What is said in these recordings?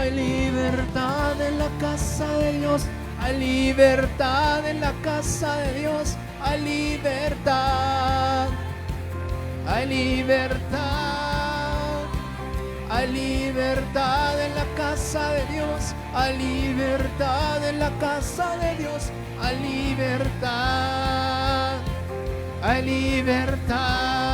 Hay libertad en la casa de Dios. Hay libertad en la casa de Dios. Hay libertad. Hay libertad. Hay libertad en la casa de Dios. Hay libertad en la casa de Dios. Hay libertad. Hay libertad.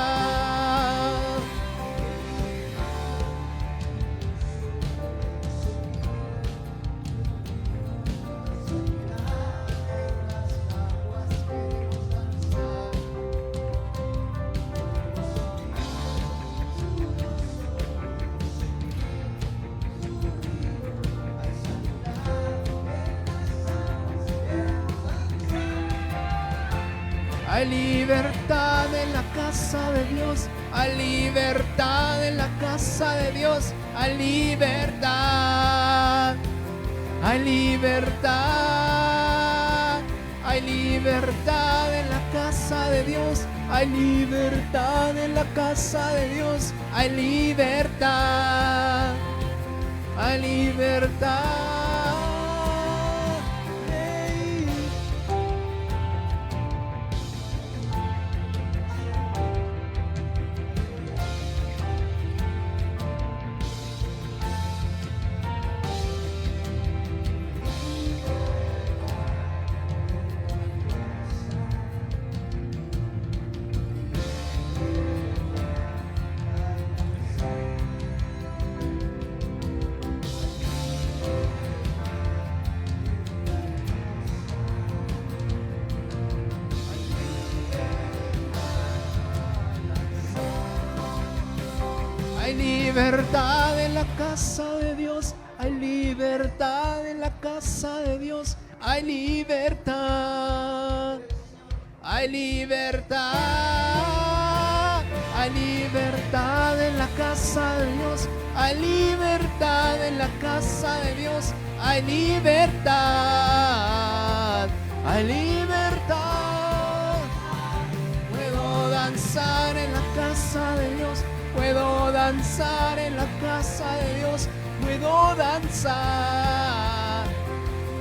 Hay libertad en la casa de Dios. Hay libertad en la casa de Dios. Hay libertad. Hay libertad. Hay libertad en la casa de Dios. Hay libertad en la casa de Dios. Hay libertad. Hay libertad. Hay libertad en la casa de Dios. Hay libertad en la casa de Dios. Hay libertad. Hay libertad. Hay libertad en la casa de Dios. Hay libertad en la casa de Dios. Hay libertad. Hay libertad. Puedo danzar en la casa de Dios. Puedo danzar en la casa de Dios. Puedo danzar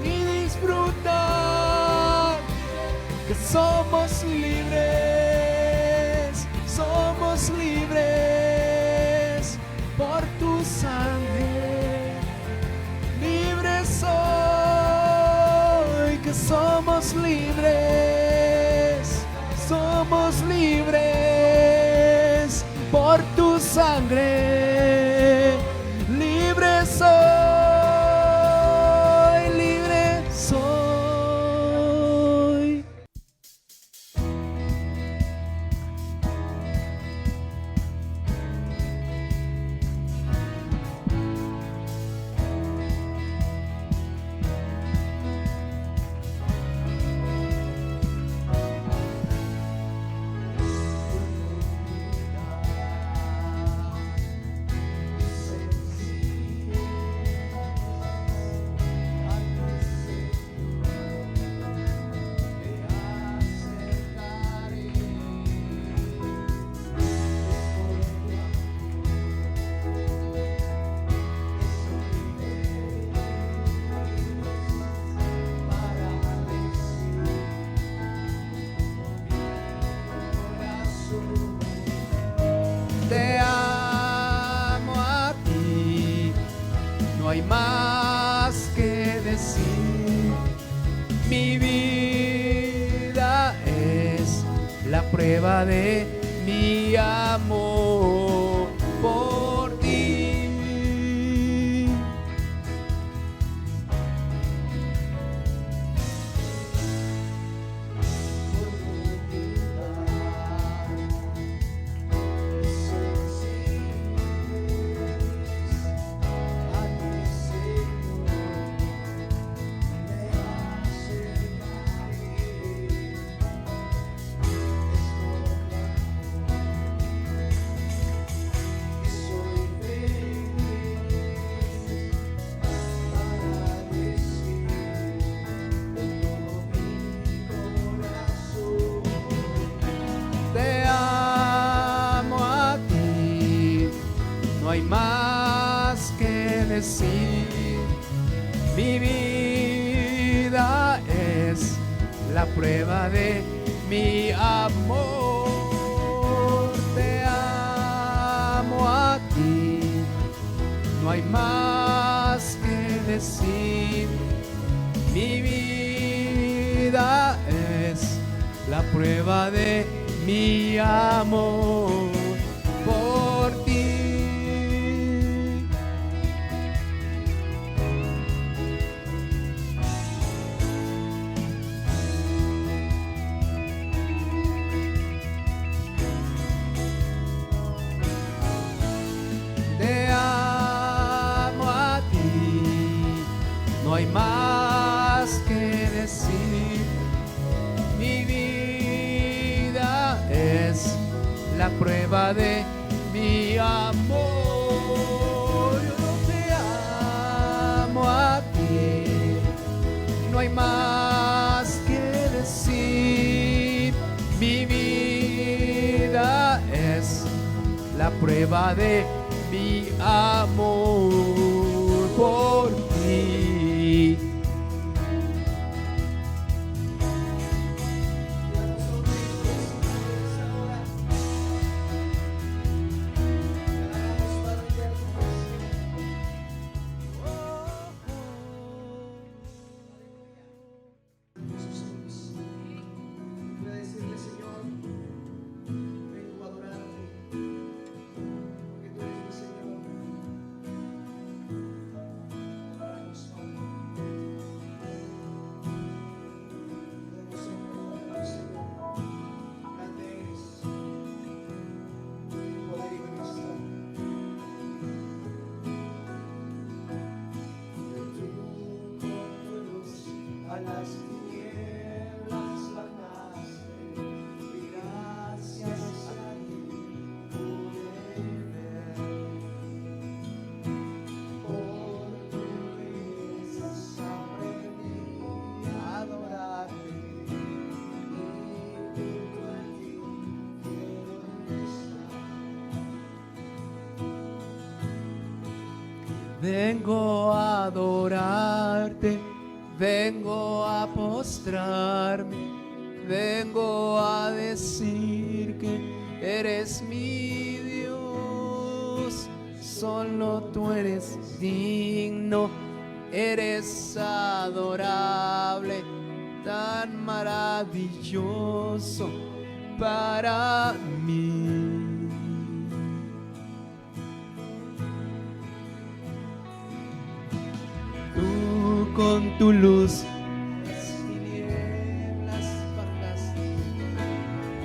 y disfrutar que somos libres. Somos libres por tu sangre. Libres soy, que somos libres. Somos libres por tu sangre. Libre soy, libre soy. Te amo a ti, no hay más que decir. Mi vida es la prueba de mi amor por ti. No hay más que decir. Mi vida es la prueba de mi amor. Te amo a ti, no hay más que decir. Mi vida es la prueba de mi amor por ti. Te amo a ti, no hay más que decir. Mi vida es la prueba de mi amor. Yo te amo a ti, no hay más que decir. Mi vida es la prueba de mi amor por ti. Las tinieblas ganaste, y gracias a ti pude ver. Por tu belleza aprendí a adorarte, y junto a ti quiero estar. Vengo a adorarte, vengo a postrarme, vengo a decir que eres mi Dios. Solo tú eres digno, eres adorable, tan maravilloso para mí. Tú con tu luz las tinieblas bajaste,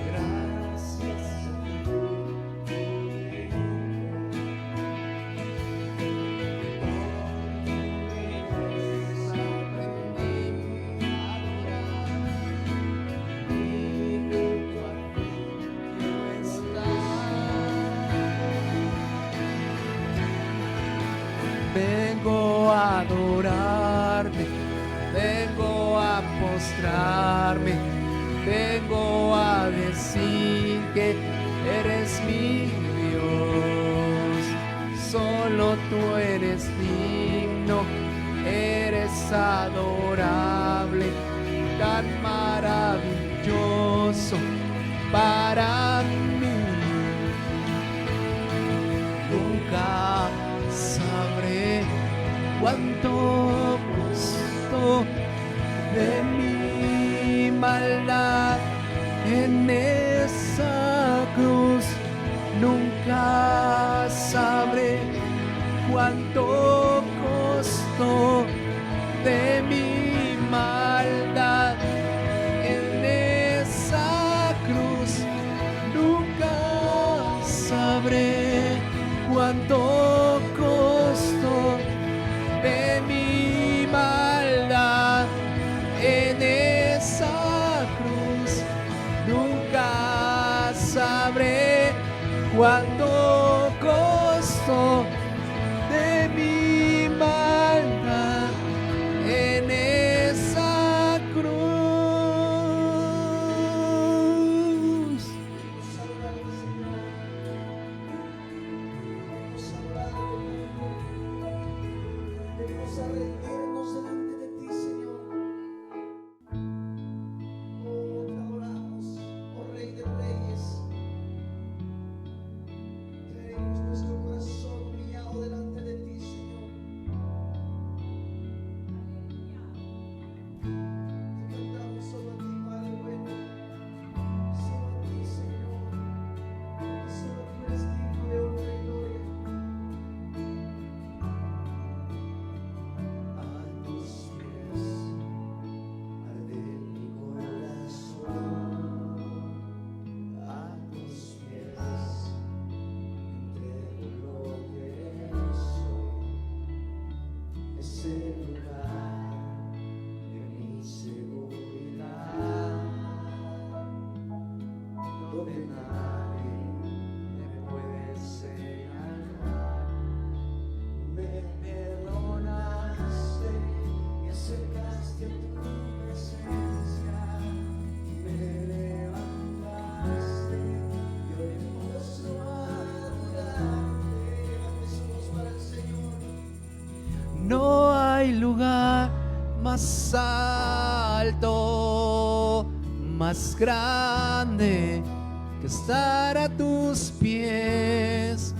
gracias a ti. Aprendí a adorar, y junto a ti quiero estar. Vengo a adorarte, vengo a postrarme, vengo a decir que eres mi Dios. Solo tú eres digno, eres adorable, tan maravilloso para mí. Nunca sabré cuánto costó de mi maldad en esa cruz. Nunca sabré cuánto costó de mi maldad en esa cruz. Nunca sabré cuánto costó de mi maldad en esa cruz. Nunca sabré cuánto costó de mi maldad en esa cruz. más alto, más grande que estar a tus pies,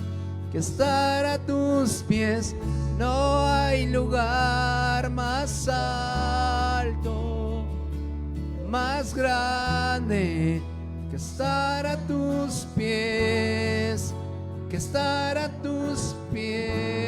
que estar a tus pies. No hay lugar más alto, más grande que estar a tus pies, que estar a tus pies.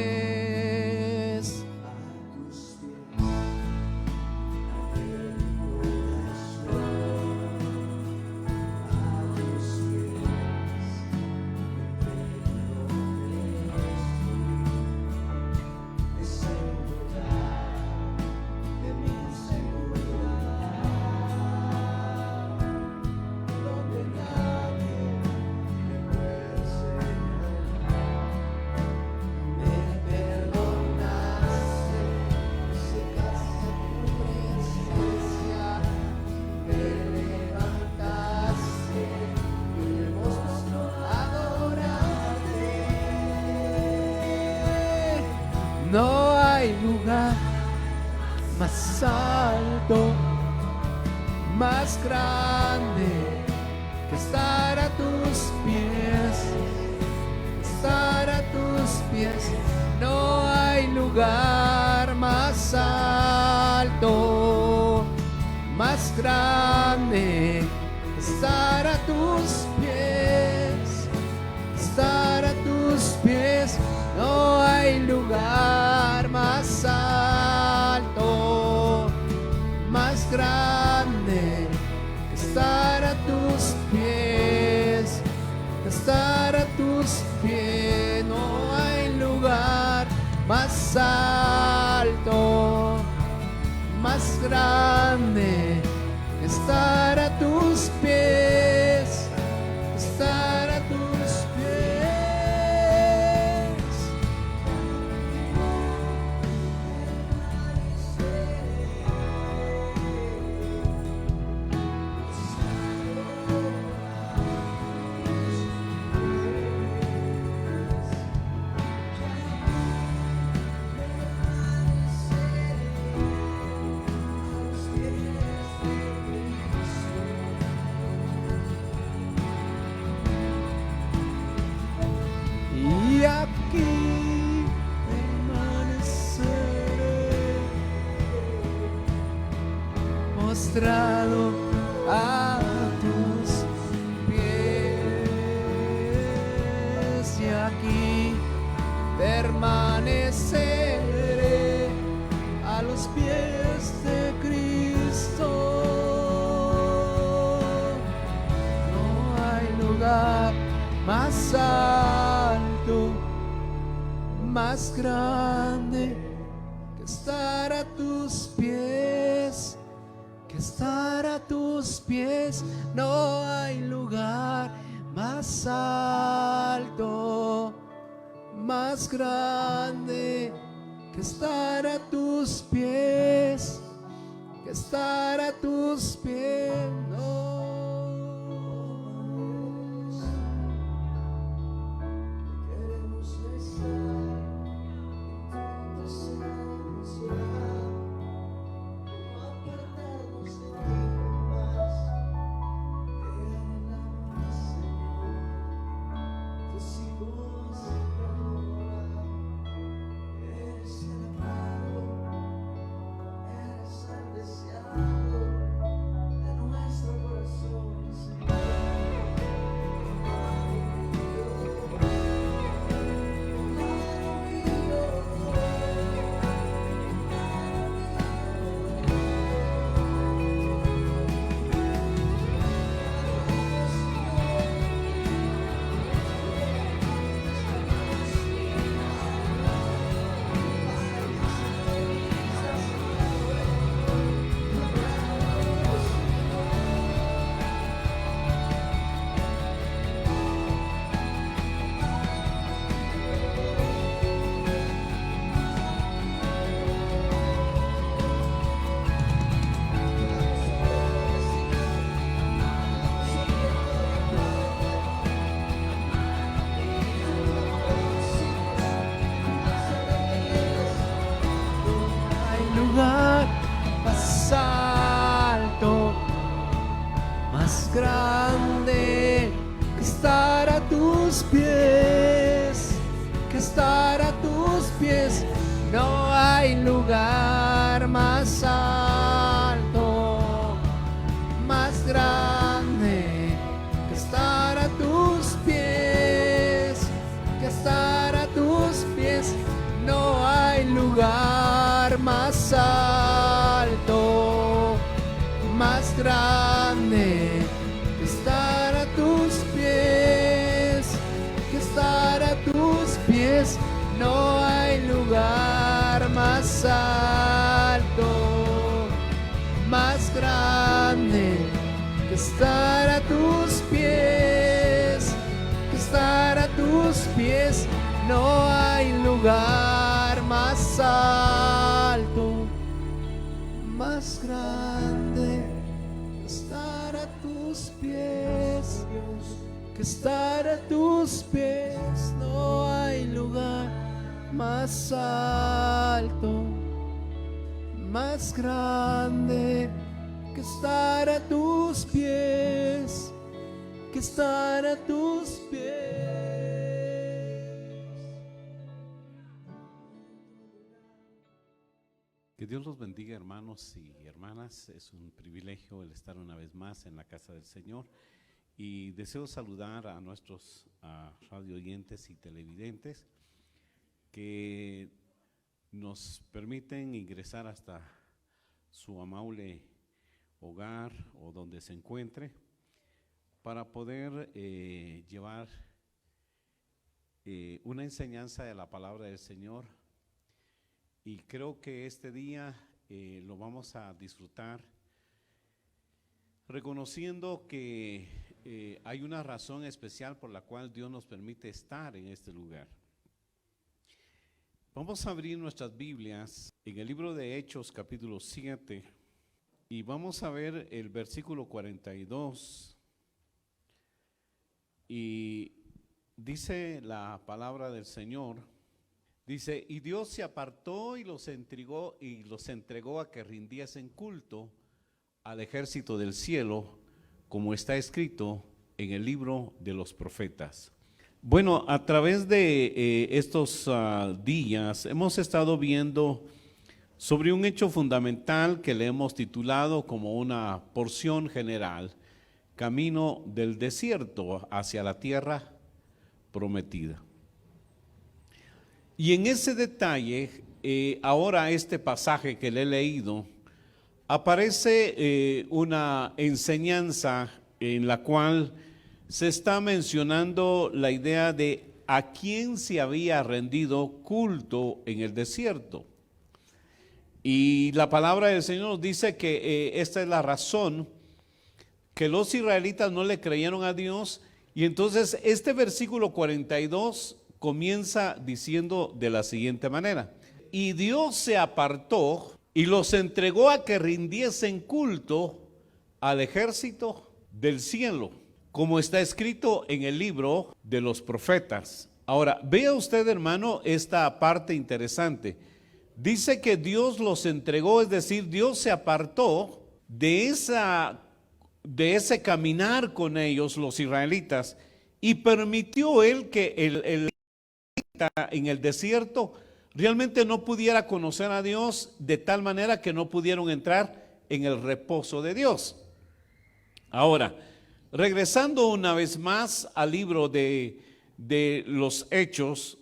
No hay lugar más alto, más grande que estar a tus pies, estar a tus pies. No hay lugar más alto, más grande que estar a tus pies, estar a tus pies. No hay lugar más alto, más grande que estar a tus pies, que estar a tus pies. No hay lugar más alto, más grande que estar a tus pies, que estar a tus pies. Y aquí permaneceré, postrado a tus pies. Y aquí permaneceré a los pies de Cristo. No hay lugar más alto, más grande que estar a tus pies, que estar a tus pies. No hay lugar más alto, más grande que estar a tus pies, que estar a tus pies. No. Eres el deseado de nuestro corazón. estar a tus pies, que estar a tus pies. No hay lugar más alto, más grande, que estar a tus pies, que estar a tus pies. No hay lugar más alto, más grande, que estar a tus pies, que estar a tus pies. No hay lugar más alto, más grande, que estar a tus pies, que estar a tus pies. No hay lugar más alto, más grande, que estar a tus pies, que estar a tus pies. No hay lugar más alto, más grande, que estar a tus pies, que estar a tus pies. Que Dios los bendiga, hermanos y hermanas. Es un privilegio el estar una vez más en la casa del Señor. Y deseo saludar a nuestros radio oyentes y televidentes que nos permiten ingresar hasta su amable hogar o donde se encuentre para poder llevar una enseñanza de la palabra del Señor. Y creo que este día lo vamos a disfrutar reconociendo que hay una razón especial por la cual Dios nos permite estar en este lugar. Vamos a abrir nuestras Biblias en el libro de Hechos capítulo 7 y vamos a ver el versículo 42 y dice la palabra del Señor. Dice, y Dios se apartó y los entregó a que rindiesen culto al ejército del cielo, como está escrito en el libro de los profetas. Bueno, a través de estos días hemos estado viendo sobre un hecho fundamental que le hemos titulado como una porción general, camino del desierto hacia la tierra prometida. Y en ese detalle, ahora este pasaje que le he leído, aparece una enseñanza en la cual se está mencionando la idea de a quién se había rendido culto en el desierto. Y la palabra del Señor nos dice que esta es la razón que los israelitas no le creyeron a Dios. Y entonces este versículo 42 comienza diciendo de la siguiente manera: y Dios se apartó y los entregó a que rindiesen culto al ejército del cielo, como está escrito en el libro de los profetas. Ahora, vea usted, hermano, esta parte interesante. Dice que Dios los entregó, es decir, Dios se apartó de ese caminar con ellos, los israelitas, y permitió él que el en el desierto realmente no pudiera conocer a Dios, de tal manera que no pudieron entrar en el reposo de Dios. Ahora, regresando una vez más al libro de los Hechos,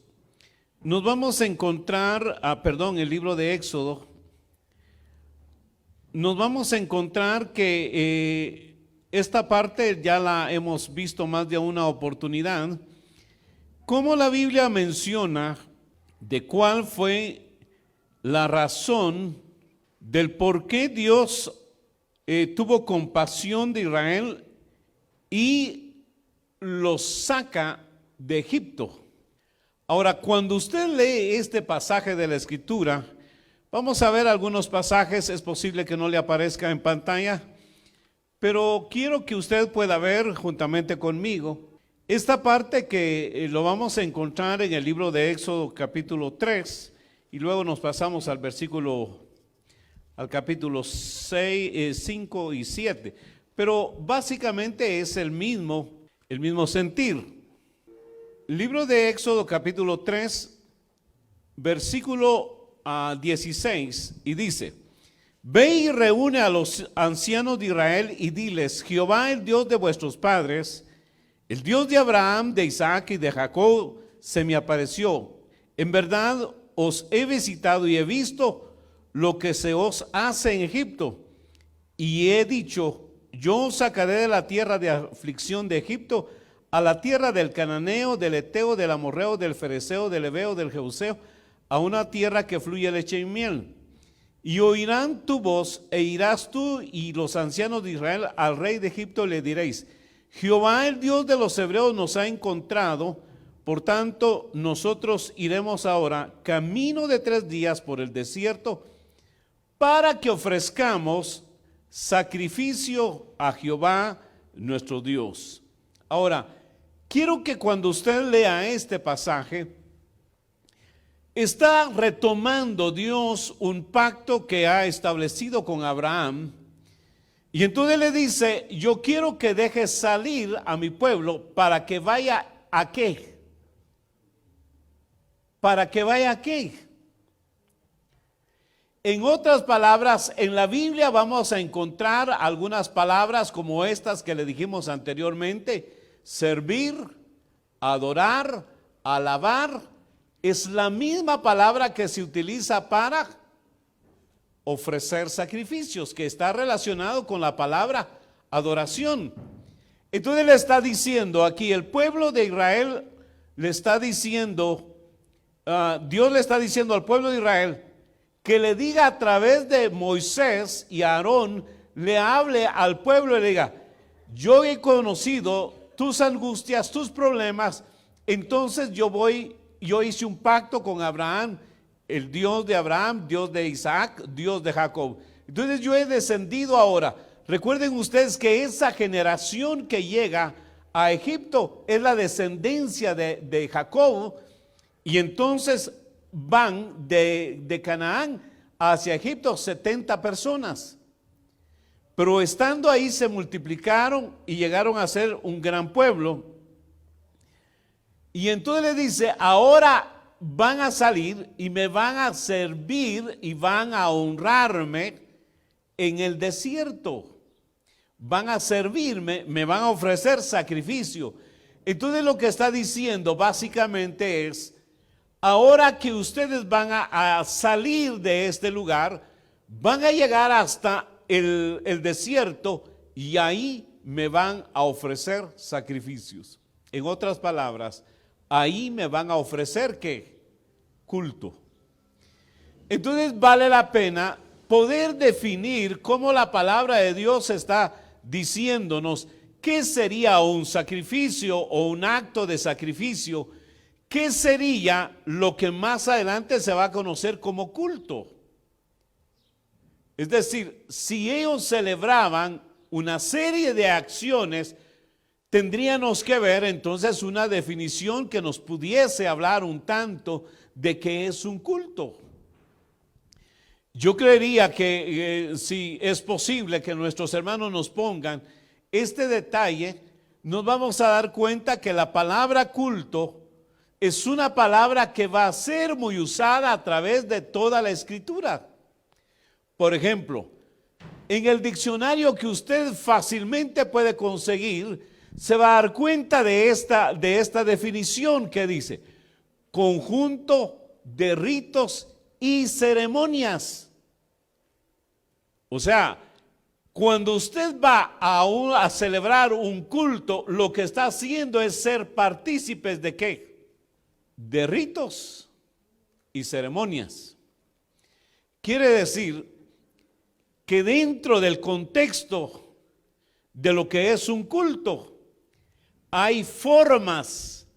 nos vamos a encontrar, el libro de Éxodo, nos vamos a encontrar que esta parte ya la hemos visto más de una oportunidad. Como la Biblia menciona de cuál fue la razón del por qué Dios tuvo compasión de Israel y los saca de Egipto. Ahora, cuando usted lee este pasaje de la Escritura, vamos a ver algunos pasajes, es posible que no le aparezca en pantalla, pero quiero que usted pueda ver juntamente conmigo esta parte que lo vamos a encontrar en el libro de Éxodo capítulo 3 y luego nos pasamos al capítulo 6, 5 y 7. Pero básicamente es el mismo sentir. Libro de Éxodo capítulo 3, versículo 16, y dice: Ve y reúne a los ancianos de Israel y diles: Jehová, el Dios de vuestros padres, el Dios de Abraham, de Isaac y de Jacob, se me apareció. En verdad os he visitado y he visto lo que se os hace en Egipto. Y he dicho: yo os sacaré de la tierra de aflicción de Egipto a la tierra del cananeo, del eteo, del amorreo, del fereceo, del heveo, del jebuseo, a una tierra que fluye leche y miel. Y oirán tu voz, e irás tú y los ancianos de Israel al rey de Egipto, y le diréis: Jehová, el Dios de los hebreos, nos ha encontrado. Por tanto, nosotros iremos ahora camino de 3 días por el desierto, para que ofrezcamos sacrificio a Jehová nuestro Dios. Ahora, quiero que cuando usted lea este pasaje, está retomando Dios un pacto que ha establecido con Abraham. Y entonces le dice: yo quiero que dejes salir a mi pueblo para que vaya ¿a qué? ¿Para que vaya a qué? En otras palabras, en la Biblia vamos a encontrar algunas palabras como estas que le dijimos anteriormente: servir, adorar, alabar. Es la misma palabra que se utiliza para ofrecer sacrificios, que está relacionado con la palabra adoración. Entonces le está diciendo aquí, el pueblo de Israel le está diciendo, Dios le está diciendo al pueblo de Israel que le diga a través de Moisés y Aarón, le hable al pueblo y le diga: yo he conocido tus angustias, tus problemas, entonces yo hice un pacto con Abraham, el Dios de Abraham, Dios de Isaac, Dios de Jacob. Entonces yo he descendido ahora. Recuerden ustedes que esa generación que llega a Egipto es la descendencia de Jacob, y entonces van de Canaán hacia Egipto 70 personas. Pero estando ahí se multiplicaron y llegaron a ser un gran pueblo. Y entonces le dice: ahora van a salir y me van a servir y van a honrarme en el desierto. Van a servirme, me van a ofrecer sacrificio. Entonces lo que está diciendo básicamente es: ahora que ustedes van a salir de este lugar, van a llegar hasta el desierto y ahí me van a ofrecer sacrificios. En otras palabras, ahí me van a ofrecer ¿qué? Culto. Entonces vale la pena poder definir cómo la palabra de Dios está diciéndonos qué sería un sacrificio o un acto de sacrificio. ¿Qué sería lo que más adelante se va a conocer como culto? Es decir, si ellos celebraban una serie de acciones, tendríamos que ver entonces una definición que nos pudiese hablar un tanto de qué es un culto. Yo creería que si es posible que nuestros hermanos nos pongan este detalle, nos vamos a dar cuenta que la palabra culto es una palabra que va a ser muy usada a través de toda la Escritura. Por ejemplo, en el diccionario que usted fácilmente puede conseguir, se va a dar cuenta de esta definición que dice: conjunto de ritos y ceremonias. O sea, cuando usted va a celebrar un culto, lo que está haciendo es ser partícipes de ¿qué? De ritos y ceremonias. Quiere decir que dentro del contexto de lo que es un culto, hay formas,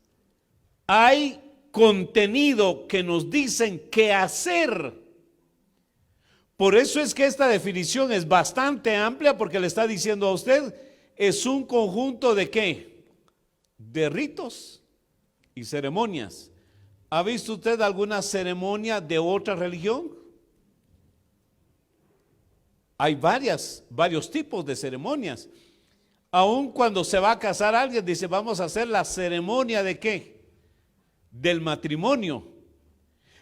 hay contenido que nos dicen qué hacer. Por eso es que esta definición es bastante amplia, porque le está diciendo a usted, es un conjunto de ¿qué? De ritos y ceremonias. ¿Ha visto usted alguna ceremonia de otra religión? Hay varios tipos de ceremonias. Aun cuando se va a casar alguien, dice: vamos a hacer la ceremonia de ¿qué? del matrimonio.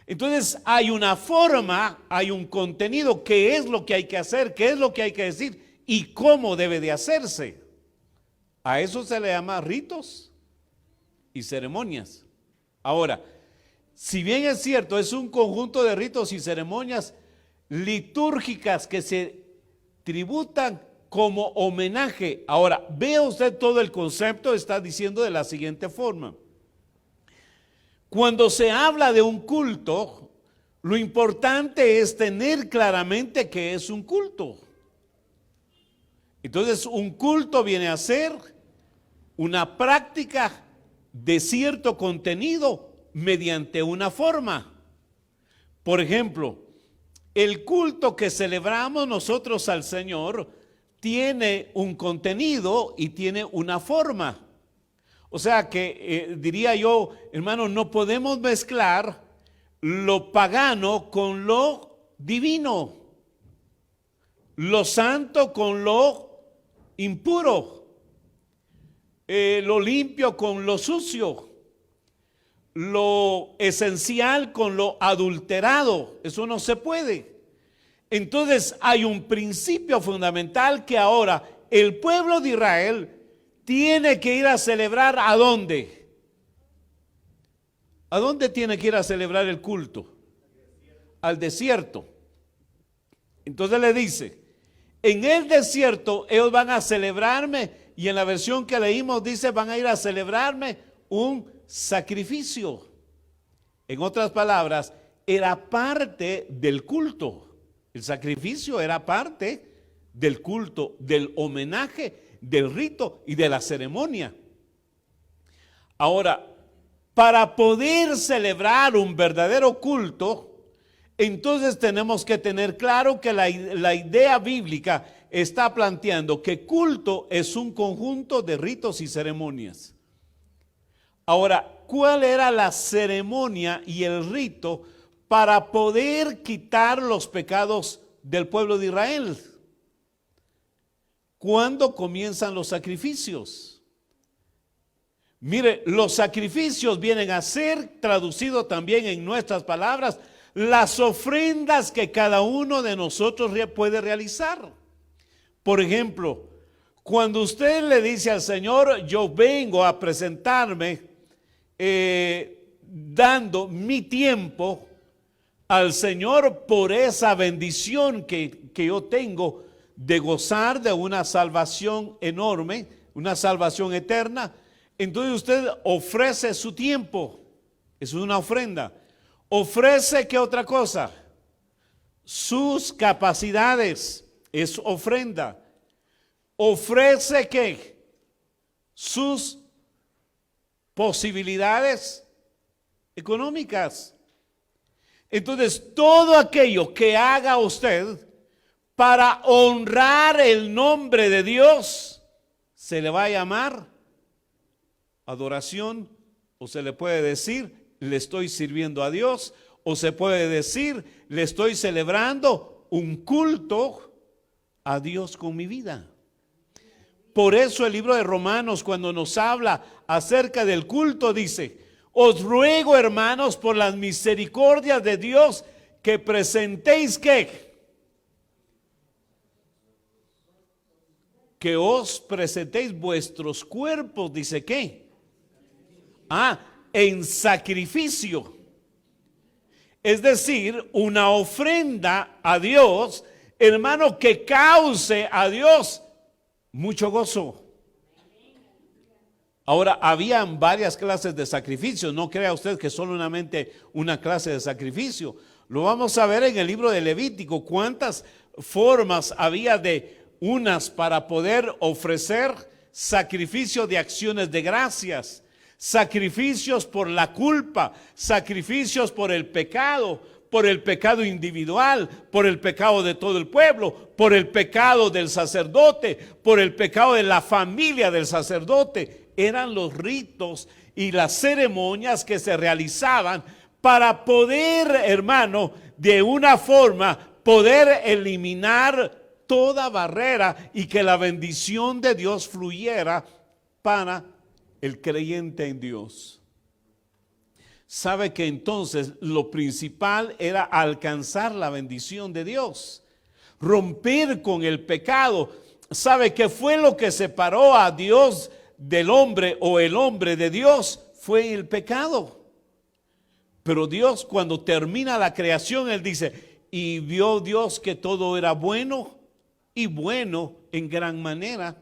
Entonces hay una forma, hay un contenido, qué es lo que hay que hacer, qué es lo que hay que decir y cómo debe de hacerse. A eso se le llama ritos y ceremonias. Ahora, si bien es cierto, es un conjunto de ritos y ceremonias litúrgicas que se tributan como homenaje. Ahora, vea usted todo el concepto, está diciendo de la siguiente forma. Cuando se habla de un culto, lo importante es tener claramente qué es un culto. Entonces, un culto viene a ser una práctica de cierto contenido mediante una forma. Por ejemplo, el culto que celebramos nosotros al Señor tiene un contenido y tiene una forma. O sea que diría yo, hermano, no podemos mezclar lo pagano con lo divino, lo santo con lo impuro, lo limpio con lo sucio, lo esencial con lo adulterado. Eso no se puede. Entonces hay un principio fundamental que ahora el pueblo de Israel tiene que ir a celebrar. ¿A dónde? ¿A dónde tiene que ir a celebrar el culto? Al desierto. Entonces le dice, en el desierto ellos van a celebrarme, y en la versión que leímos dice, van a ir a celebrarme un sacrificio. En otras palabras, era parte del culto. El sacrificio era parte del culto, del homenaje, del rito y de la ceremonia. Ahora, para poder celebrar un verdadero culto, entonces tenemos que tener claro que la idea bíblica está planteando que culto es un conjunto de ritos y ceremonias. Ahora, ¿cuál era la ceremonia y el rito para poder quitar los pecados del pueblo de Israel? ¿Cuándo comienzan los sacrificios? Mire, los sacrificios vienen a ser, traducido también en nuestras palabras, las ofrendas que cada uno de nosotros puede realizar. Por ejemplo, cuando usted le dice al Señor, yo vengo a presentarme dando mi tiempo al Señor por esa bendición que yo tengo de gozar de una salvación enorme, una salvación eterna, entonces usted ofrece su tiempo, es una ofrenda. Ofrece, ¿qué otra cosa? Sus capacidades, es ofrenda. Ofrece, ¿qué? Sus posibilidades económicas. Entonces, todo aquello que haga usted para honrar el nombre de Dios, se le va a llamar adoración, o se le puede decir, le estoy sirviendo a Dios, o se puede decir, le estoy celebrando un culto a Dios con mi vida. Por eso el libro de Romanos, cuando nos habla acerca del culto, dice, os ruego, hermanos, por las misericordias de Dios, que presentéis, ¿qué? Que os presentéis vuestros cuerpos, dice, ¿qué? En sacrificio. Es decir, una ofrenda a Dios, hermano, que cause a Dios mucho gozo. Ahora, habían varias clases de sacrificios. No crea usted que solamente una clase de sacrificio. Lo vamos a ver en el libro de Levítico. Cuántas formas había de unas para poder ofrecer sacrificio de acciones de gracias, sacrificios por la culpa, sacrificios por el pecado individual, por el pecado de todo el pueblo, por el pecado del sacerdote, por el pecado de la familia del sacerdote. Eran los ritos y las ceremonias que se realizaban para poder, hermano, de una forma, poder eliminar toda barrera y que la bendición de Dios fluyera para el creyente en Dios. sabe que entonces lo principal era alcanzar la bendición de Dios, romper con el pecado. Sabe que fue lo que separó a Dios del hombre, o el hombre de Dios, fue el pecado. Pero Dios, cuando termina la creación, Él dice, y vio Dios que todo era bueno, y bueno en gran manera.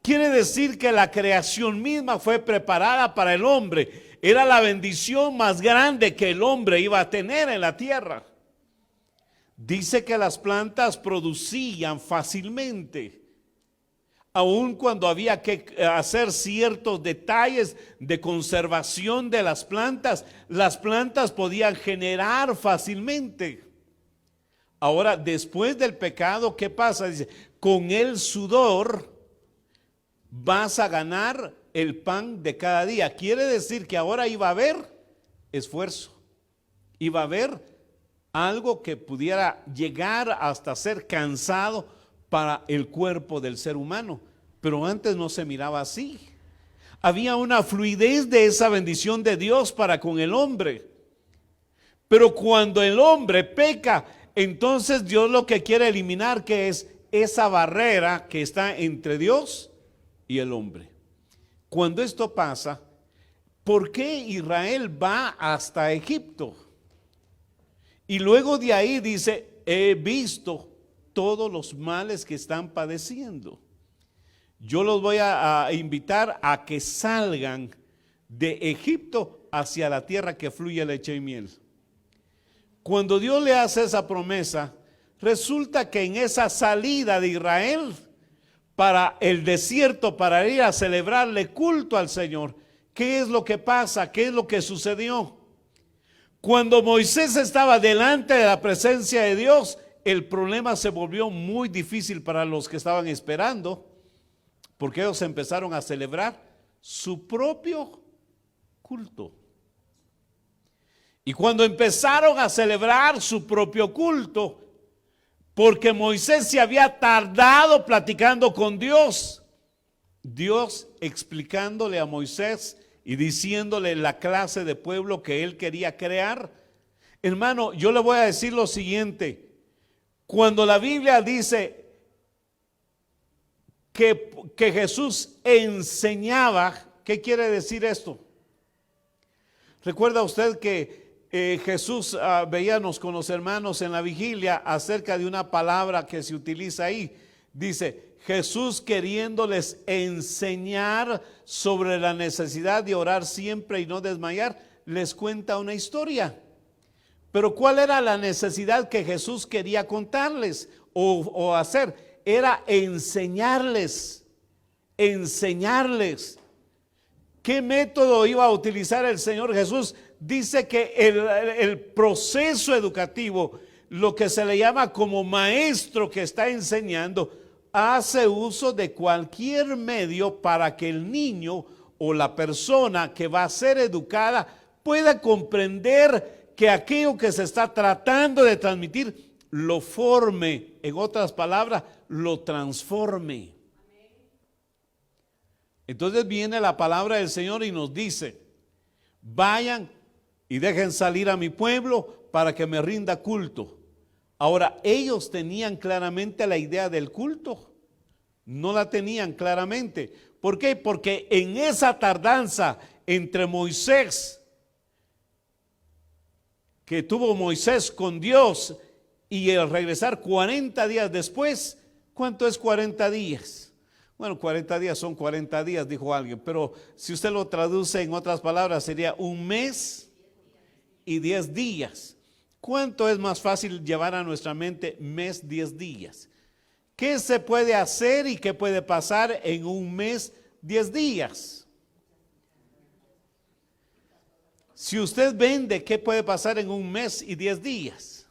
Quiere decir que la creación misma fue preparada para el hombre. Era la bendición más grande que el hombre iba a tener en la tierra. Dice que las plantas producían fácilmente, aun cuando había que hacer ciertos detalles de conservación de las plantas podían generar fácilmente. Ahora, después del pecado, ¿qué pasa? Dice, con el sudor vas a ganar el pan de cada día. Quiere decir que ahora iba a haber esfuerzo, iba a haber algo que pudiera llegar hasta ser cansado para el cuerpo del ser humano, pero antes no se miraba así. Había una fluidez de esa bendición de Dios para con el hombre. Pero cuando el hombre peca, entonces Dios lo que quiere eliminar, que es esa barrera que está entre Dios y el hombre. Cuando esto pasa, ¿por qué Israel va hasta Egipto? Y luego de ahí dice, he visto todos los males que están padeciendo. Yo los voy a invitar a que salgan de Egipto hacia la tierra que fluye leche y miel. Cuando Dios le hace esa promesa, resulta que en esa salida de Israel para el desierto, para ir a celebrarle culto al Señor, ¿qué es lo que pasa? ¿Qué es lo que sucedió? Cuando Moisés estaba delante de la presencia de Dios, el problema se volvió muy difícil para los que estaban esperando, porque ellos empezaron a celebrar su propio culto. Y cuando empezaron a celebrar su propio culto, porque Moisés se había tardado platicando con Dios, Dios explicándole a Moisés y diciéndole la clase de pueblo que él quería crear. Hermano, yo le voy a decir lo siguiente: cuando la Biblia dice que Jesús enseñaba, ¿qué quiere decir esto? ¿Recuerda usted que Jesús veíamos con los hermanos en la vigilia acerca de una palabra que se utiliza ahí? Dice, Jesús queriéndoles enseñar sobre la necesidad de orar siempre y no desmayar, les cuenta una historia. Pero ¿cuál era la necesidad que Jesús quería contarles o hacer? Era enseñarles. ¿Qué método iba a utilizar el Señor Jesús? Dice que el proceso educativo, lo que se le llama como maestro que está enseñando, hace uso de cualquier medio para que el niño o la persona que va a ser educada pueda comprender que aquello que se está tratando de transmitir lo forme, en otras palabras, lo transforme. Entonces viene la palabra del Señor y nos dice, vayan y dejen salir a mi pueblo para que me rinda culto. Ahora, ellos tenían claramente la idea del culto, no la tenían claramente. ¿Por qué? Porque en esa tardanza entre Moisés, que tuvo Moisés con Dios, y el regresar 40 días después, ¿cuánto es 40 días? Bueno, 40 días son 40 días, dijo alguien, pero si usted lo traduce en otras palabras, sería 1 mes y 10 días. ¿Cuánto es más fácil llevar a nuestra mente mes, 10 días? ¿Qué se puede hacer y qué puede pasar en 1 mes, 10 días? Si usted vende, ¿qué puede pasar en 1 mes y 10 días?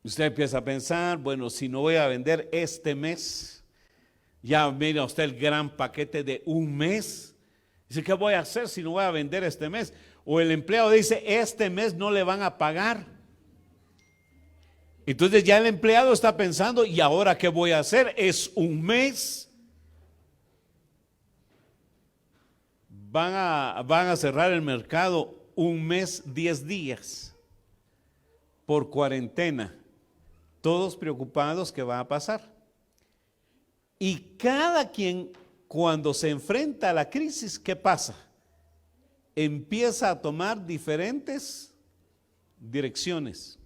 Usted empieza a pensar, bueno, si no voy a vender este mes, ya mira usted el gran paquete de 1 mes. Dice, ¿qué voy a hacer si no voy a vender este mes? O el empleado dice, este mes no le van a pagar. Entonces ya el empleado está pensando, ¿y ahora qué voy a hacer? Es 1 mes. van a cerrar el mercado un mes, 10 días por cuarentena. Todos preocupados qué va a pasar. Y cada quien, cuando se enfrenta a la crisis, ¿qué pasa? Empieza a tomar diferentes direcciones.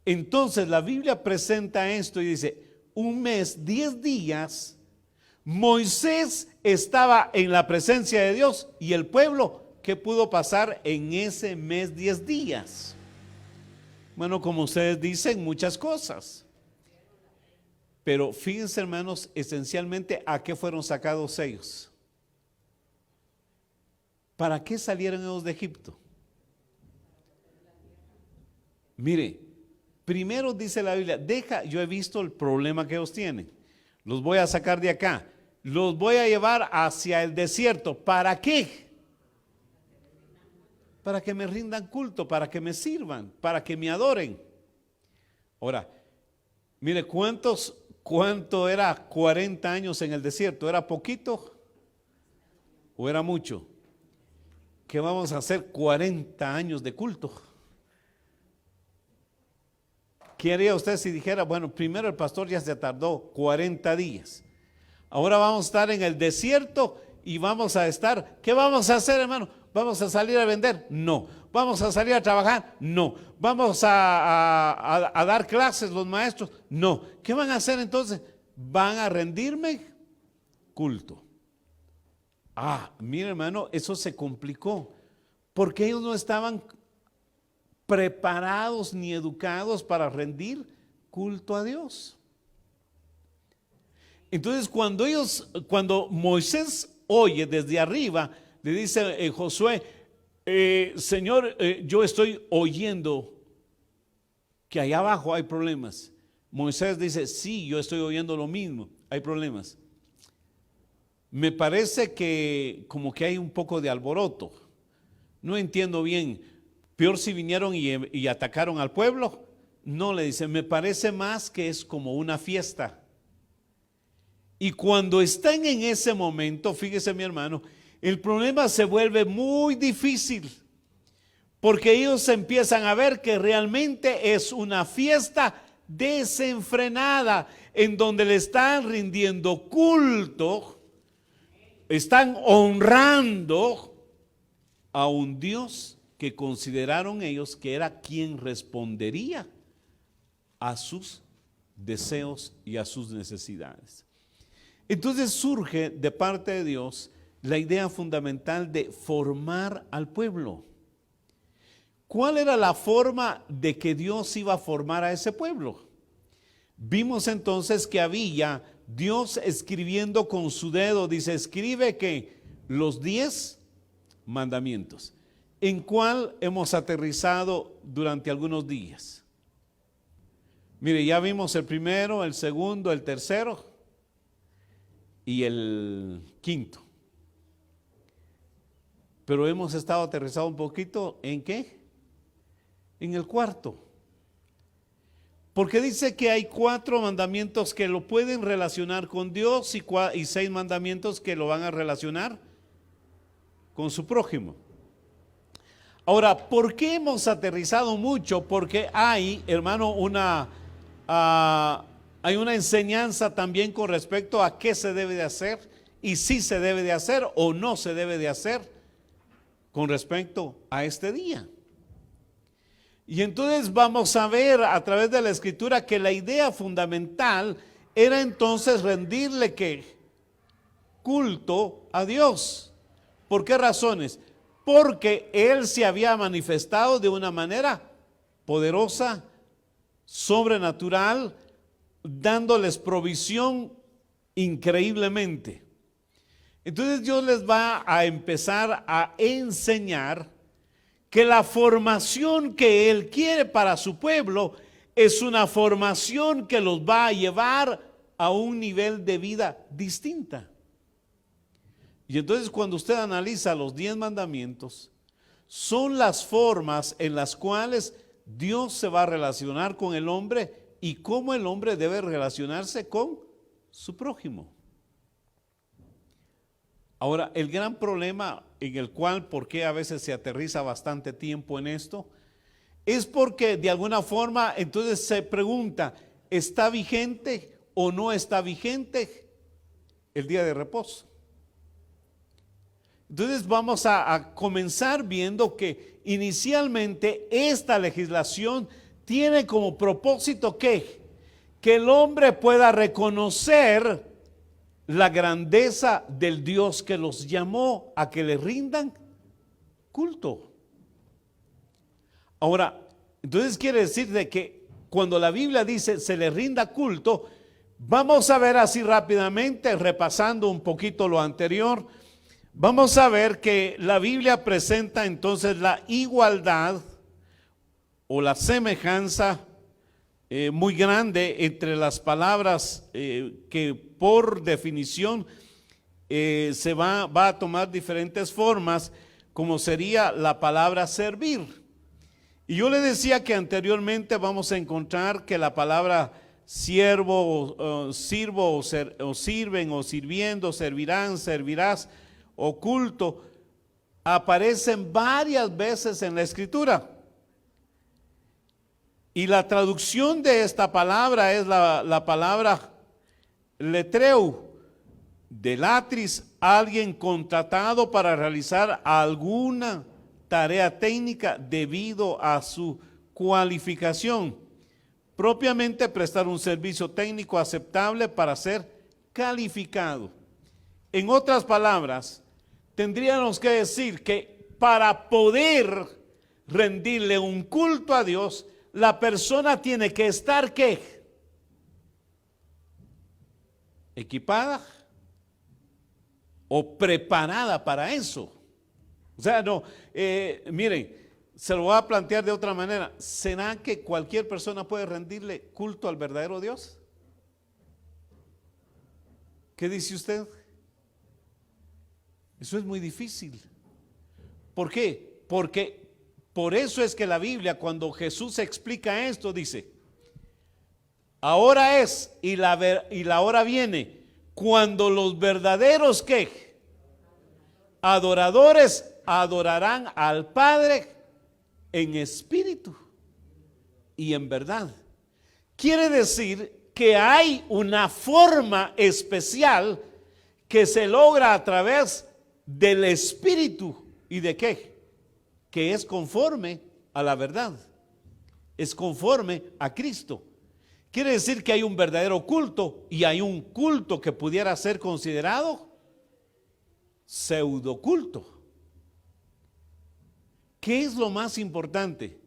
Entonces la Biblia presenta esto y dice, un mes, 10 días, Moisés estaba en la presencia de Dios y el pueblo, ¿qué pudo pasar en ese mes, 10 días? Bueno, como ustedes dicen, muchas cosas. Pero fíjense, hermanos, esencialmente, ¿a qué fueron sacados ellos? ¿Para qué salieron ellos de Egipto? Mire, primero dice la Biblia, yo he visto el problema que ellos tienen. Los voy a sacar de acá. Los voy a llevar hacia el desierto. ¿Para qué? Para que me rindan culto, para que me sirvan, para que me adoren. Ahora, mire, ¿cuánto era 40 años en el desierto? ¿Era poquito o era mucho? ¿Qué vamos a hacer 40 años de culto? ¿Qué haría usted si dijera, bueno, primero el pastor ya se tardó 40 días. Ahora vamos a estar en el desierto y vamos a estar, ¿qué vamos a hacer, hermano? ¿Vamos a salir a vender? No. ¿Vamos a salir a trabajar? No. ¿Vamos a dar clases los maestros? No. ¿Qué van a hacer entonces? ¿Van a rendirme culto? Mira, hermano, eso se complicó porque ellos no estaban preparados ni educados para rendir culto a Dios. Entonces cuando Moisés oye desde arriba, le dice Josué, Señor, yo estoy oyendo que allá abajo hay problemas. Moisés dice, sí, yo estoy oyendo lo mismo, hay problemas. Me parece que como que hay un poco de alboroto. No entiendo bien. Peor si vinieron y atacaron al pueblo. No, le dice, me parece más que es como una fiesta. Y cuando están en ese momento, fíjese mi hermano, el problema se vuelve muy difícil. Porque ellos empiezan a ver que realmente es una fiesta desenfrenada en donde le están rindiendo culto, están honrando a un Dios que consideraron ellos que era quien respondería a sus deseos y a sus necesidades. Entonces surge de parte de Dios la idea fundamental de formar al pueblo. ¿Cuál era la forma de que Dios iba a formar a ese pueblo? Vimos entonces que había Dios escribiendo con su dedo, dice, escribe que los 10 mandamientos, en cual hemos aterrizado durante algunos días. Mire, ya vimos el primero, el segundo, el tercero y el quinto. Pero hemos estado aterrizado un poquito, ¿en qué? En el cuarto. Porque dice que hay 4 mandamientos que lo pueden relacionar con Dios y 6 mandamientos que lo van a relacionar con su prójimo. Ahora, ¿por qué hemos aterrizado mucho? Porque hay, hermano, hay una enseñanza también con respecto a qué se debe de hacer y si se debe de hacer o no se debe de hacer con respecto a este día. Y entonces vamos a ver a través de la escritura que la idea fundamental era entonces rendirle ¿qué? Culto a Dios. ¿Por qué razones? Porque Él se había manifestado de una manera poderosa, sobrenatural, dándoles provisión increíblemente. Entonces Dios les va a empezar a enseñar que la formación que Él quiere para su pueblo es una formación que los va a llevar a un nivel de vida distinta. Y entonces cuando usted analiza los 10 mandamientos, son las formas en las cuales Dios se va a relacionar con el hombre y cómo el hombre debe relacionarse con su prójimo. Ahora, el gran problema en el cual, ¿por qué a veces se aterriza bastante tiempo en esto? Es porque de alguna forma entonces se pregunta, ¿está vigente o no está vigente el día de reposo? Entonces vamos a comenzar viendo que inicialmente esta legislación tiene como propósito que el hombre pueda reconocer la grandeza del Dios que los llamó a que le rindan culto. Ahora, entonces quiere decir de que cuando la Biblia dice se le rinda culto, vamos a ver así rápidamente, repasando un poquito lo anterior, vamos a ver que la Biblia presenta entonces la igualdad o la semejanza muy grande entre las palabras que por definición se va a tomar diferentes formas, como sería la palabra servir. Y yo le decía que anteriormente vamos a encontrar que la palabra siervo, sirvo o sirven o sirviendo, servirán, servirás o culto aparecen varias veces en la Escritura. Y la traducción de esta palabra es la palabra letreu, de latris, alguien contratado para realizar alguna tarea técnica debido a su cualificación. Propiamente prestar un servicio técnico aceptable para ser calificado. En otras palabras, tendríamos que decir que para poder rendirle un culto a Dios, la persona tiene que estar ¿qué? Equipada o preparada para eso. O sea, no, miren, se lo voy a plantear de otra manera. ¿Será que cualquier persona puede rendirle culto al verdadero Dios? ¿Qué dice usted? Eso es muy difícil. ¿Por qué? Porque por eso es que la Biblia, cuando Jesús explica esto, dice, ahora es y la hora viene cuando los verdaderos ¿qué? Adoradores adorarán al Padre en espíritu y en verdad. Quiere decir que hay una forma especial que se logra a través del espíritu. ¿Y de qué? Que es conforme a la verdad, es conforme a Cristo. Quiere decir que hay un verdadero culto y hay un culto que pudiera ser considerado pseudoculto. ¿Qué es lo más importante?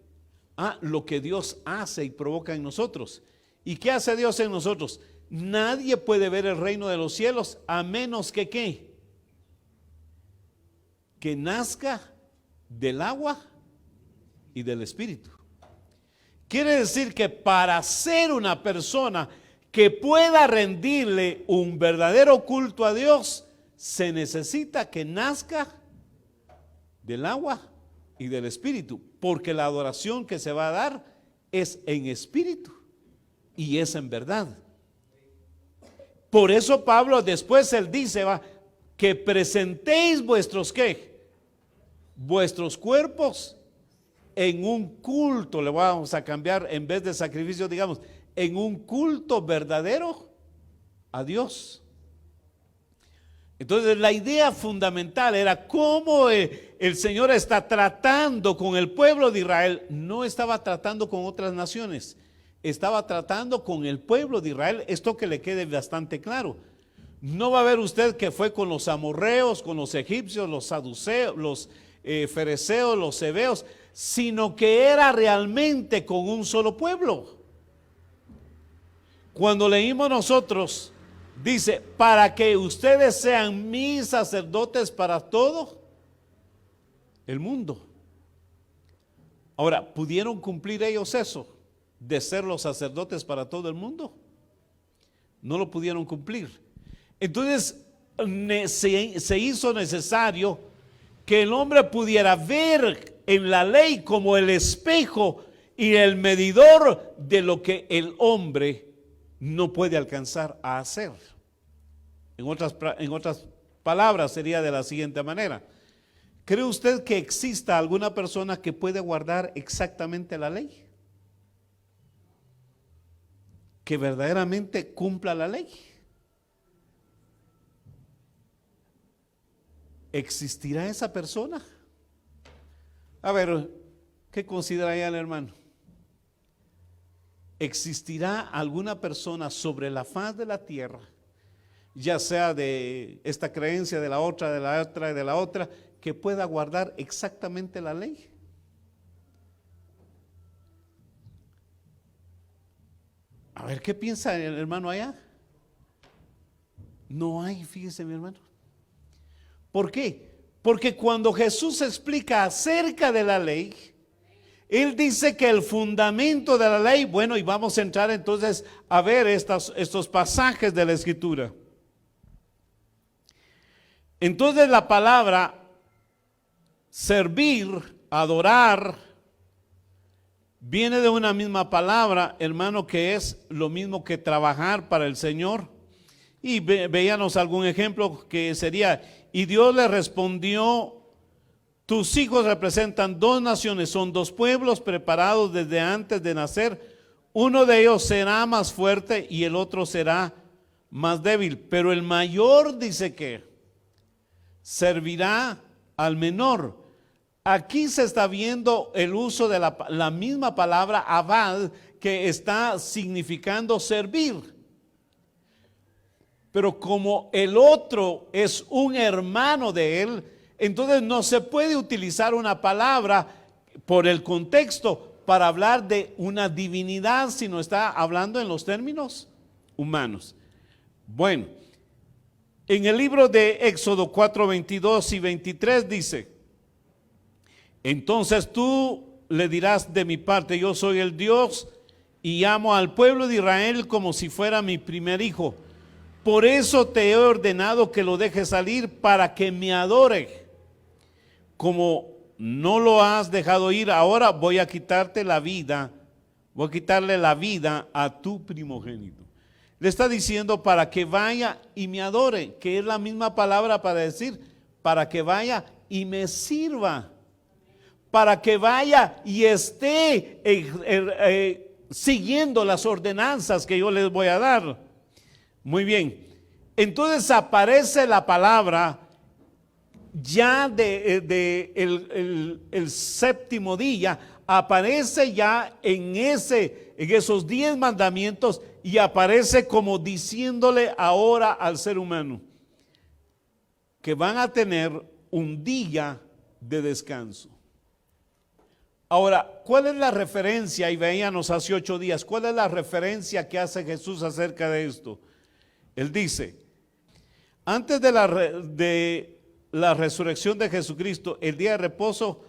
Lo que Dios hace y provoca en nosotros. ¿Y qué hace Dios en nosotros? Nadie puede ver el reino de los cielos a menos que ¿qué? Que nazca del agua y del espíritu. Quiere decir que para ser una persona que pueda rendirle un verdadero culto a Dios, se necesita que nazca del agua y del espíritu, porque la adoración que se va a dar es en espíritu y es en verdad. Por eso Pablo después él dice que presentéis vuestros ¿qué? Vuestros cuerpos en un culto, le vamos a cambiar en vez de sacrificio, digamos, en un culto verdadero a Dios. Entonces la idea fundamental era cómo el Señor está tratando con el pueblo de Israel. No estaba tratando con otras naciones, estaba tratando con el pueblo de Israel. Esto que le quede bastante claro. No va a ver usted que fue con los amorreos, con los egipcios, los saduceos, los fereceos, los heveos, sino que era realmente con un solo pueblo. Cuando leímos nosotros, dice, para que ustedes sean mis sacerdotes para todo el mundo. Ahora, ¿pudieron cumplir ellos eso, de ser los sacerdotes para todo el mundo? No lo pudieron cumplir. Entonces, se hizo necesario que el hombre pudiera ver en la ley como el espejo y el medidor de lo que el hombre no puede alcanzar a hacer. En otras palabras sería de la siguiente manera. ¿Cree usted que exista alguna persona que puede guardar exactamente la ley? Que verdaderamente cumpla la ley. ¿Existirá esa persona? A ver, ¿qué considera ya el hermano? ¿Existirá alguna persona sobre la faz de la tierra, ya sea de esta creencia, de la otra, de la otra y de la otra, que pueda guardar exactamente la ley? A ver, ¿qué piensa el hermano allá? No hay, fíjese mi hermano. ¿Por qué? Porque cuando Jesús explica acerca de la ley, Él dice que el fundamento de la ley, bueno, y vamos a entrar entonces a ver estos pasajes de la Escritura. Entonces la palabra servir, adorar, viene de una misma palabra, hermano, que es lo mismo que trabajar para el Señor. Y veíamos algún ejemplo que sería, y Dios le respondió: tus hijos representan dos naciones, son dos pueblos preparados desde antes de nacer. Uno de ellos será más fuerte y el otro será más débil. Pero el mayor dice que servirá al menor. Aquí se está viendo el uso de la misma palabra abad, que está significando servir. Pero como el otro es un hermano de él, entonces no se puede utilizar una palabra por el contexto para hablar de una divinidad, sino está hablando en los términos humanos. Bueno, en el libro de Éxodo 4, 22 y 23 dice: entonces tú le dirás de mi parte, yo soy el Dios y amo al pueblo de Israel como si fuera mi primer hijo. Por eso te he ordenado que lo dejes salir para que me adore. Como no lo has dejado ir, ahora voy a quitarte la vida, voy a quitarle la vida a tu primogénito. Le está diciendo para que vaya y me adore, que es la misma palabra para decir para que vaya y me sirva, para que vaya y esté siguiendo las ordenanzas que yo les voy a dar. Muy bien, entonces aparece la palabra ya el séptimo día, aparece ya en esos 10 mandamientos, y aparece como diciéndole ahora al ser humano que van a tener un día de descanso. Ahora, ¿cuál es la referencia? Y veíamos hace 8 días, ¿cuál es la referencia que hace Jesús acerca de esto? Él dice, antes de la resurrección de Jesucristo, el día de reposo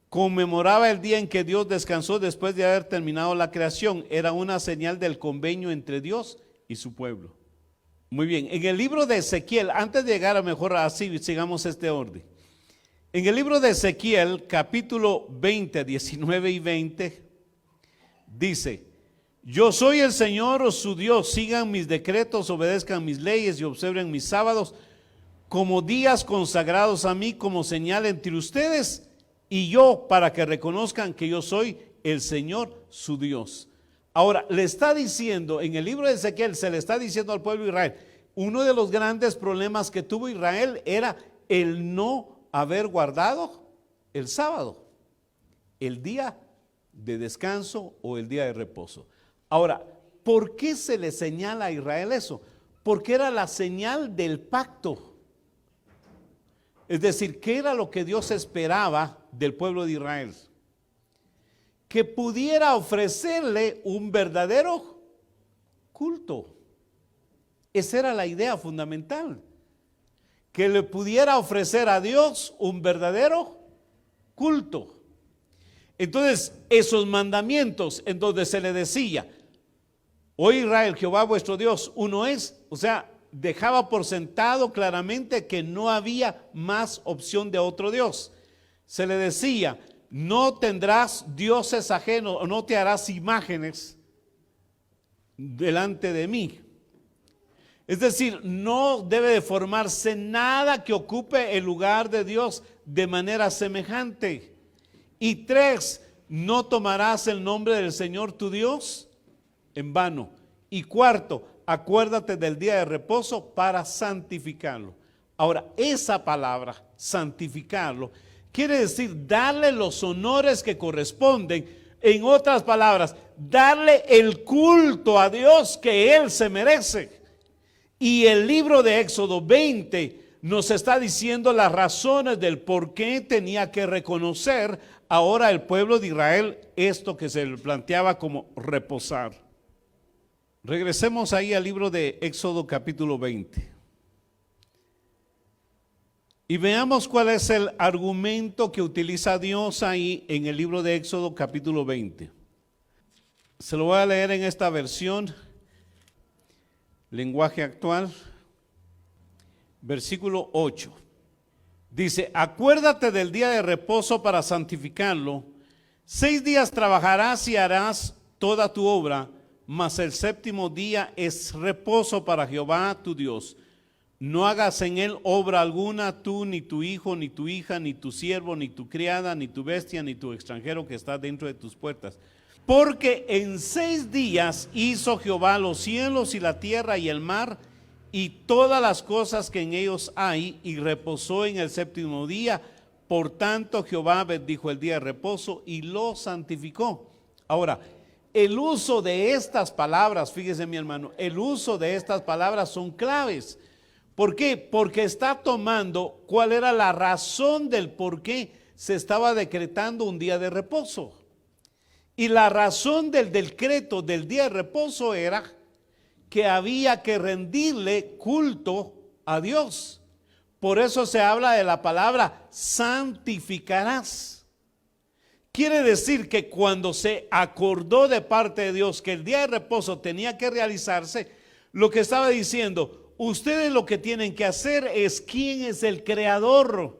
conmemoraba el día en que Dios descansó después de haber terminado la creación. Era una señal del convenio entre Dios y su pueblo. Muy bien, en el libro de Ezequiel, antes de llegar a mejor así, sigamos este orden. En el libro de Ezequiel, capítulo 20, 19 y 20, dice: yo soy el Señor su Dios, sigan mis decretos, obedezcan mis leyes y observen mis sábados como días consagrados a mí, como señal entre ustedes y yo, para que reconozcan que yo soy el Señor su Dios. Ahora, le está diciendo, en el libro de Ezequiel se le está diciendo al pueblo de Israel, uno de los grandes problemas que tuvo Israel era el no haber guardado el sábado, el día de descanso o el día de reposo. Ahora, ¿por qué se le señala a Israel eso? Porque era la señal del pacto. Es decir, ¿qué era lo que Dios esperaba del pueblo de Israel? Que pudiera ofrecerle un verdadero culto. Esa era la idea fundamental. Que le pudiera ofrecer a Dios un verdadero culto. Entonces, esos mandamientos en donde se le decía: oye Israel, Jehová vuestro Dios, uno es, o sea, dejaba por sentado claramente que no había más opción de otro Dios. Se le decía: no tendrás dioses ajenos, o no te harás imágenes delante de mí. Es decir, no debe de formarse nada que ocupe el lugar de Dios de manera semejante. Y 3, no tomarás el nombre del Señor tu Dios en vano. Y 4, acuérdate del día de reposo para santificarlo. Ahora, esa palabra, santificarlo, quiere decir darle los honores que corresponden. En otras palabras, darle el culto a Dios que Él se merece. Y el libro de Éxodo 20 nos está diciendo las razones del por qué tenía que reconocer ahora el pueblo de Israel esto que se le planteaba como reposar. Regresemos ahí al libro de Éxodo capítulo 20. Y veamos cuál es el argumento que utiliza Dios ahí en el libro de Éxodo capítulo 20. Se lo voy a leer en esta versión, lenguaje actual, versículo 8. Dice, acuérdate del día de reposo para santificarlo. 6 días trabajarás y harás toda tu obra, mas el séptimo día es reposo para Jehová tu Dios. No hagas en él obra alguna, tú, ni tu hijo, ni tu hija, ni tu siervo, ni tu criada, ni tu bestia, ni tu extranjero que está dentro de tus puertas. Porque en 6 días hizo Jehová los cielos y la tierra y el mar y todas las cosas que en ellos hay, y reposó en el séptimo día. Por tanto Jehová bendijo el día de reposo y lo santificó. Ahora, el uso de estas palabras, fíjese mi hermano, el uso de estas palabras son claves. ¿Por qué? Porque está tomando cuál era la razón del por qué se estaba decretando un día de reposo. Y la razón del decreto del día de reposo era que había que rendirle culto a Dios. Por eso se habla de la palabra santificarás. Quiere decir que cuando se acordó de parte de Dios que el día de reposo tenía que realizarse, lo que estaba diciendo, ustedes lo que tienen que hacer es quién es el creador,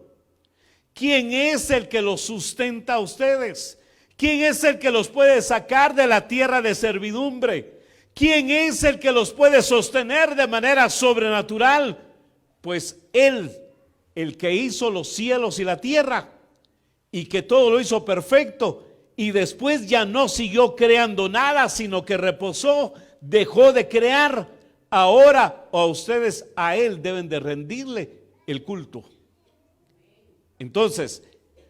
quién es el que los sustenta a ustedes, quién es el que los puede sacar de la tierra de servidumbre, quién es el que los puede sostener de manera sobrenatural. Pues Él, el que hizo los cielos y la tierra y que todo lo hizo perfecto y después ya no siguió creando nada, sino que reposó, dejó de crear. Ahora a ustedes, a Él deben de rendirle el culto. Entonces,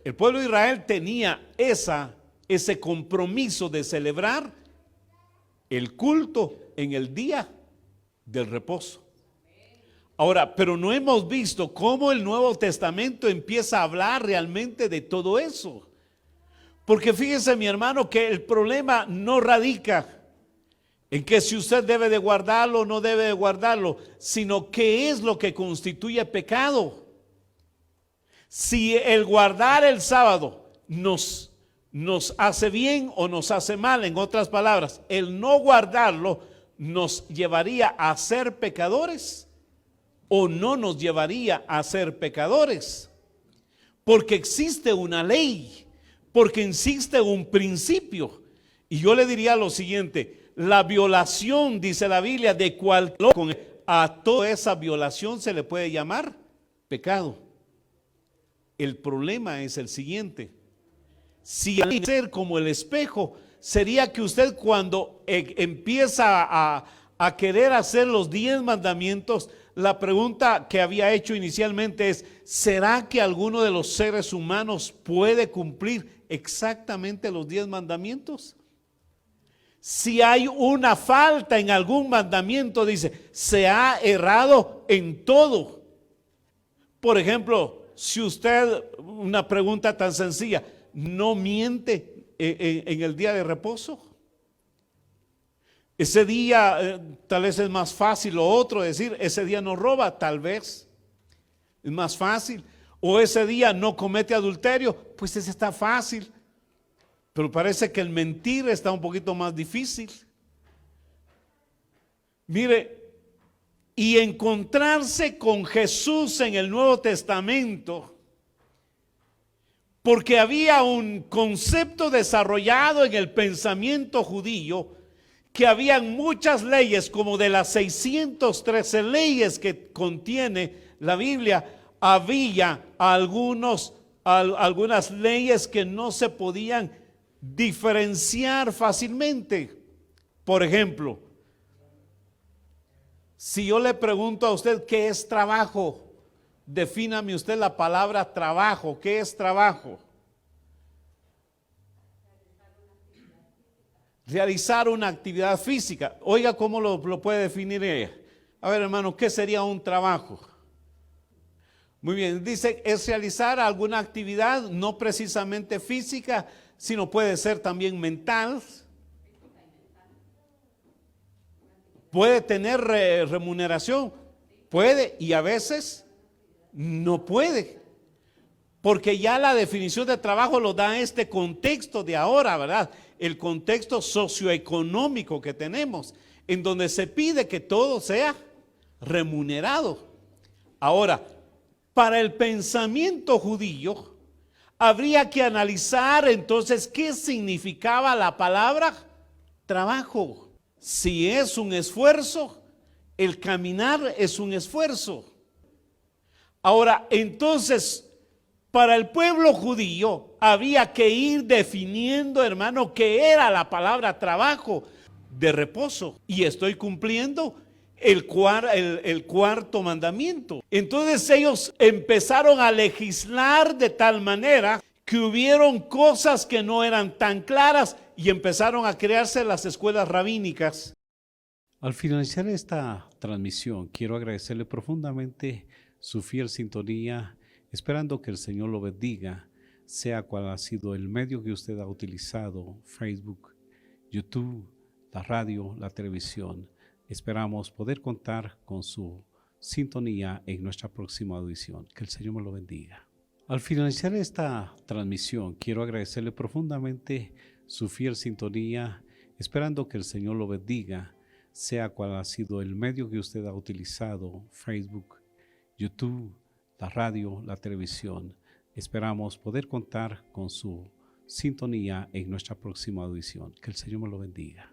el pueblo de Israel tenía ese compromiso de celebrar el culto en el día del reposo. Ahora, pero no hemos visto cómo el Nuevo Testamento empieza a hablar realmente de todo eso. Porque fíjese mi hermano que el problema no radica en que si usted debe de guardarlo o no debe de guardarlo, sino qué es lo que constituye pecado. Si el guardar el sábado nos hace bien o nos hace mal, en otras palabras, el no guardarlo nos llevaría a ser pecadores o no nos llevaría a ser pecadores. Porque existe una ley, porque existe un principio. Y yo le diría lo siguiente: la violación, dice la Biblia, de cualquier, a toda esa violación se le puede llamar pecado. El problema es el siguiente: si al ser como el espejo, sería que usted cuando empieza a querer hacer los 10 mandamientos, la pregunta que había hecho inicialmente es: ¿será que alguno de los seres humanos puede cumplir exactamente los 10 mandamientos? Si hay una falta en algún mandamiento, dice, se ha errado en todo. Por ejemplo, si usted, una pregunta tan sencilla, ¿no miente en el día de reposo? Ese día tal vez es más fácil, o otro decir, ese día no roba, tal vez es más fácil. O ese día no comete adulterio, pues ese está fácil. Pero parece que el mentir está un poquito más difícil. Mire, y encontrarse con Jesús en el Nuevo Testamento, porque había un concepto desarrollado en el pensamiento judío que habían muchas leyes, como de las 613 leyes que contiene la Biblia, había algunas leyes que no se podían diferenciar fácilmente. Por ejemplo, si yo le pregunto a usted qué es trabajo, defíname usted la palabra trabajo. ¿Qué es trabajo? Realizar una actividad física. Oiga, ¿cómo lo puede definir ella? A ver, hermano, ¿qué sería un trabajo? Muy bien, dice, es realizar alguna actividad, no precisamente física, sino puede ser también mental. Puede tener remuneración, puede, y a veces no puede. Porque ya la definición de trabajo lo da este contexto de ahora, ¿verdad? El contexto socioeconómico que tenemos, en donde se pide que todo sea remunerado. Ahora, para el pensamiento judío, habría que analizar entonces qué significaba la palabra trabajo. Si es un esfuerzo, el caminar es un esfuerzo. Ahora, entonces, para el pueblo judío había que ir definiendo, hermano, qué era la palabra trabajo de reposo. Y estoy cumpliendo el cuarto mandamiento. Entonces ellos empezaron a legislar de tal manera que hubieron cosas que no eran tan claras y empezaron a crearse las escuelas rabínicas. Al finalizar esta transmisión, quiero agradecerle profundamente su fiel sintonía, esperando que el Señor lo bendiga, sea cual ha sido el medio que usted ha utilizado, Facebook, YouTube, la radio, la televisión. Esperamos poder contar con su sintonía en nuestra próxima audición. Que el Señor me lo bendiga. Al finalizar esta transmisión, quiero agradecerle profundamente su fiel sintonía, esperando que el Señor lo bendiga, sea cual ha sido el medio que usted ha utilizado, Facebook, YouTube, la radio, la televisión. Esperamos poder contar con su sintonía en nuestra próxima audición. Que el Señor me lo bendiga.